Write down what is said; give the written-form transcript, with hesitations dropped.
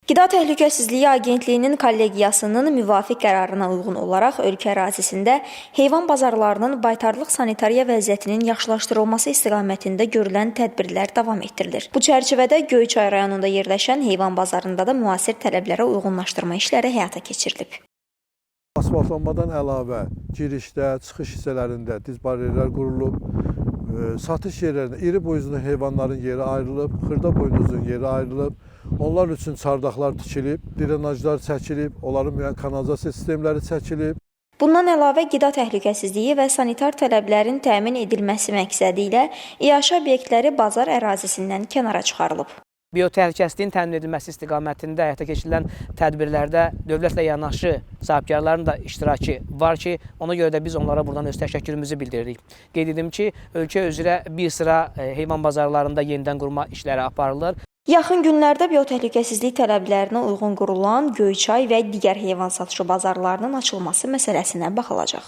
Qida Təhlükəsizliyi Agentliyinin kollegiyasının müvafiq qərarına uyğun olaraq ölkə ərazisində heyvan bazarlarının baytarlıq sanitariya vəziyyətinin yaxşılaşdırılması istiqamətində görülən tədbirlər davam etdirilir. Bu çərçivədə Göyçay rayonunda yerləşən heyvan bazarında da müasir tələblərə uyğunlaşdırma işləri həyata keçirilib. Asfaltlanmadan əlavə girişdə, çıxış hissələrində diz bariyerlər qurulub, satış yerlərində iri boyuzlu heyvanların yeri ayrılıb, xırda boynuzun yeri ayrılıb, onlar üçün çardaqlar tikilib, drenajlar çəkilib, onların müəyyən kanalizasiya sistemləri çəkilib. Bundan əlavə qida təhlükəsizliyi və sanitar tələblərin təmin edilməsi məqsədi ilə iaşə obyektləri bazar ərazisindən kənara çıxarılıb. Biotəhlükəsizliyin təmin edilməsi istiqamətində həyata keçirilən tədbirlərdə dövlətlə yanaşı sahibkarların da iştirakı var ki, ona görə də biz onlara buradan öz təşəkkürümüzü bildiririk. Qeyd edim ki, ölkə üzrə bir sıra heyvan bazarlarında yenidən qurma işləri aparılır. Yaxın günlərdə biotəhlükəsizlik tələblərinə uyğun qurulan Göyçay və digər heyvan satışı bazarlarının açılması məsələsinə baxılacaq.